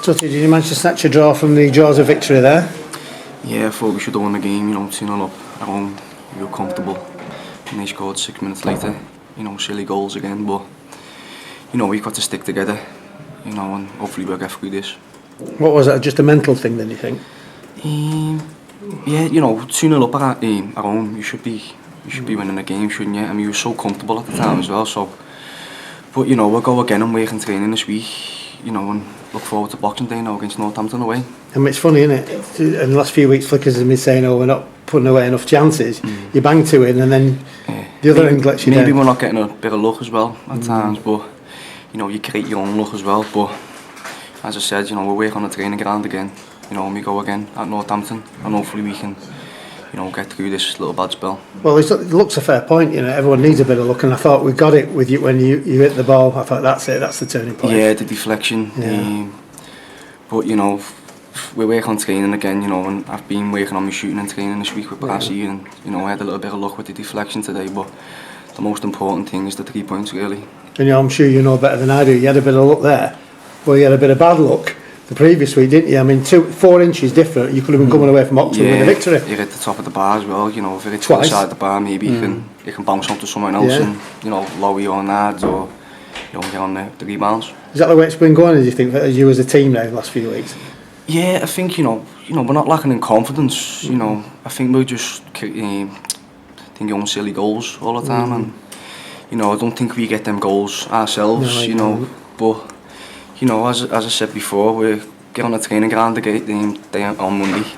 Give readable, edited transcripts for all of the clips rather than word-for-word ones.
Tutte, did you manage to snatch a draw from the jaws of victory there? Yeah, I thought we should have won the game, 2-0 up at home, we were comfortable. And they scored 6 minutes later, silly goals again, but, we've got to stick together, and hopefully we'll get through this. What was it, just a mental thing then, you think? Yeah, 2-0 up at home, you should be winning the game, shouldn't you? I mean, we were so comfortable at the time as well, so... But, we'll go again and work and training this week, and look forward to Boxing Day now against Northampton away. I mean, it's funny, isn't it? In the last few weeks, Flickers has been saying, we're not putting away enough chances. You bang two in, and then the other end lets you down. Maybe we're not getting a bit of luck as well at times, but, you create your own luck as well. But, as I said, we're working on the training ground again, and we go again at Northampton, and hopefully we can, get through this little bad spell. Well, it looks a fair point, everyone needs a bit of luck, and I thought we got it with you when you hit the ball. I thought that's it, that's the turning point. Yeah, the deflection. Yeah. But, we work on training again, and I've been working on my shooting and training this week with Passy, and, I had a little bit of luck with the deflection today, but the most important thing is the 3 points, really. And I'm sure you know better than I do, you had a bit of luck there. Well, you had a bit of bad luck the previous week, didn't you? I mean, 4 inches different, you could have been coming away from Oxford with a victory. You're at the top of the bar as well, if you hit the side of the bar, maybe you can bounce onto someone else and, lower your nads or, get on the rebounds. Is that the way it's been going, do you think, as you as a team now the last few weeks? Yeah, I think, we're not lacking in confidence, I think we're just thinking on silly goals all the time, and, I don't think we get them goals ourselves, but, as I said before, we get on the training ground on Monday,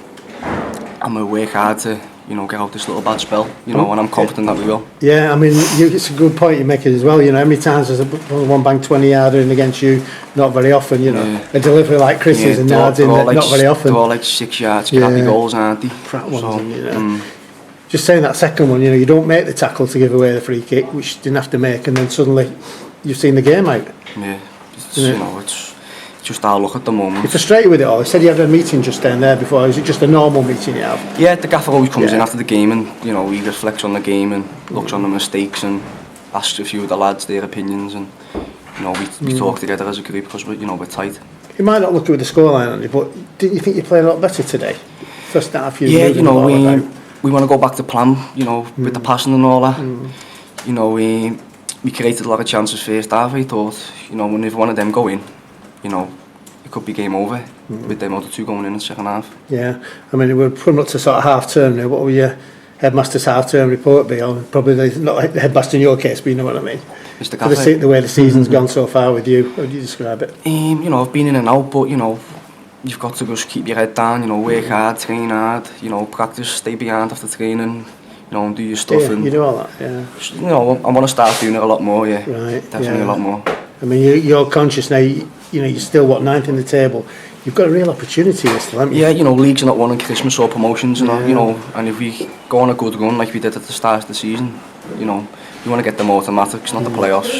and we work hard to, get out this little bad spell, and I'm confident that we will. Yeah, I mean, it's a good point you're making as well, how many times has one bang 20-yarder in against you? Not very often, a delivery like Chris's and yards in, not very often. They're all like 6 yards, crappy goals, aren't they? Crap ones, Just saying that second one, you don't make the tackle to give away the free kick, which you didn't have to make, and then suddenly you've seen the game out. Yeah, it's just our luck at the moment. You're frustrated with it all. You said you had a meeting just down there before. Is it just a normal meeting you have? Yeah, the gaffer always comes in after the game and, he reflects on the game and looks on the mistakes and asks a few of the lads their opinions, and, we talk together as a group because we're tight. You might not look at the scoreline on you, but didn't you think you played a lot better today? First half, we want to go back to plan, with the passing and all that. We created a lot of chances first half, I thought. When if one of them go in, it could be game over with them other two going in the second half. Yeah, I mean, we're coming up to sort of half term now. What will your headmaster's half term report be on? Probably not like the headmaster in your case, but you know what I mean. Mr. The way the season's gone so far with you, how would you describe it? I've been in and out, but you've got to just keep your head down. Work hard, train hard. Practice, stay behind after training. And do your stuff. Yeah, you do all that. Yeah. I want to start doing it a lot more. Yeah. Right. Definitely a lot more. I mean, you're conscious now. You're still 9th in the table. You've got a real opportunity here still, haven't you? Yeah, leagues are not won on Christmas or promotions, and and if we go on a good run like we did at the start of the season, you want to get them automatics, not the playoffs.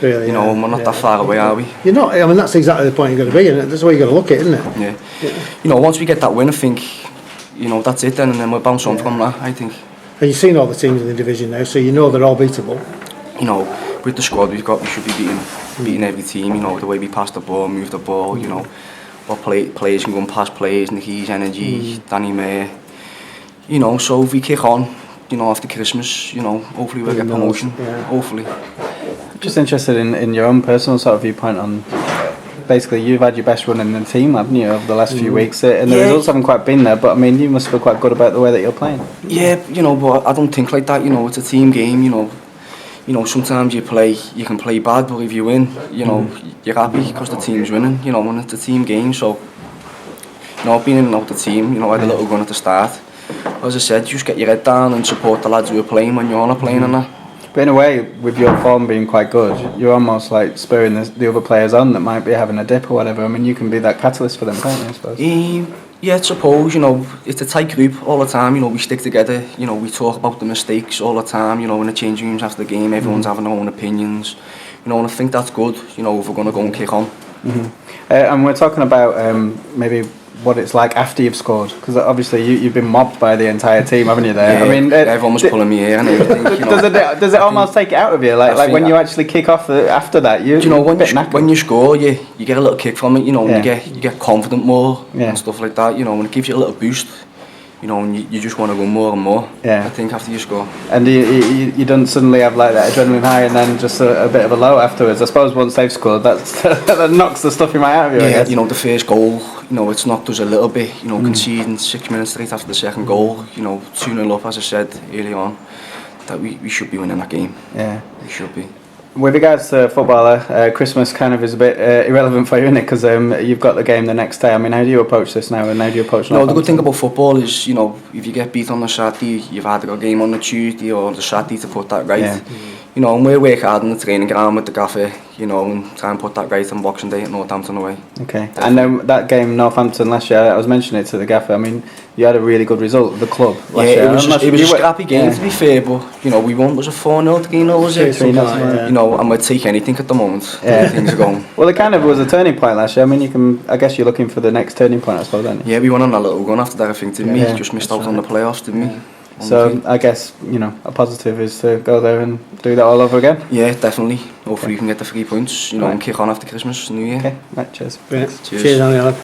Really, we're not that far away, are we? You're not. I mean, that's exactly the point you've got to be in. That's the way you've got to look at it, isn't it? Yeah. Once we get that win, I think, that's it then, and then we'll bounce on from that, I think. And you've seen all the teams in the division now, so they're all beatable. With the squad we've got, we should be beating every team. The way we pass the ball, move the ball. What players can go and pass players, Nicky's energy, Danny May. So if we kick on, after Christmas, hopefully we'll get promotion. Yeah. Hopefully. Just interested in your own personal sort of viewpoint on. Basically, you've had your best run in the team, haven't you, over the last few weeks? And the results haven't quite been there, but I mean, you must feel quite good about the way that you're playing. Yeah, but I don't think like that. It's a team game. Sometimes you can play bad, but if you win, you're happy because the team's winning. When it's a team game, so being in and out the team, I had a little run at the start. As I said, just get your head down and support the lads who are playing when you're not playing and that. But in a way, with your form being quite good, you're almost like spurring the other players on that might be having a dip or whatever. I mean, you can be that catalyst for them, can't you, I suppose? Yeah, I suppose, it's a tight group all the time, we stick together, we talk about the mistakes all the time, in the changing rooms after the game, everyone's having their own opinions, and I think that's good, if we're going to go and kick on. And we're talking about maybe what it's like after you've scored? Because obviously you've been mobbed by the entire team, haven't you? There, I mean, everyone was pulling me here and everything. Does it almost take it out of you? Like when you actually kick off after that, when you score, you get a little kick from it. You know, and you get confident more and stuff like that. You know, and it gives you a little boost. You know, and you just want to go more and more. Yeah. I think after you score. And you don't suddenly have like that adrenaline high and then just a bit of a low afterwards. I suppose once they've scored, that knocks the stuffy right out of you. Yeah, I guess. you know, the first goal, you know, it's knocked us a little bit. You know, conceding 6 minutes straight after the second goal. You know, 2-0 up, as I said earlier on, that we should be winning that game. Yeah, we should be. With regards to footballer, Christmas kind of is a bit irrelevant for you, isn't it? Because you've got the game the next day. I mean, how do you approach this now? And how do you approach? No, the good thing about football is, you know, if you get beat on the Saturday, you've either got a game on the Tuesday or the Saturday to put that right. Yeah. You know, and we work hard in the training ground with the gaffer, you know, and try and put that right on Boxing Day at Northampton away. Okay. And then that game Northampton last year, I was mentioning it to the gaffer. I mean, you had a really good result, the club last year. It was a scrappy game to be fair, but you know, we won. Was it 4-0 to 3-0? Was it? 3-0. You know, and we'd take anything at the moment. Yeah. Things are going. Well, it kind of was a turning point last year. I mean, I guess you're looking for the next turning point, I suppose, aren't you? Yeah, we went on a little run after that, I think, didn't we? Just missed out on the playoffs, didn't we? So I guess, you know, a positive is to go there and do that all over again. Yeah, definitely. Hopefully we can get the 3 points, you know, and kick on after Christmas, New Year. Okay, right, cheers. Cheers, Annie.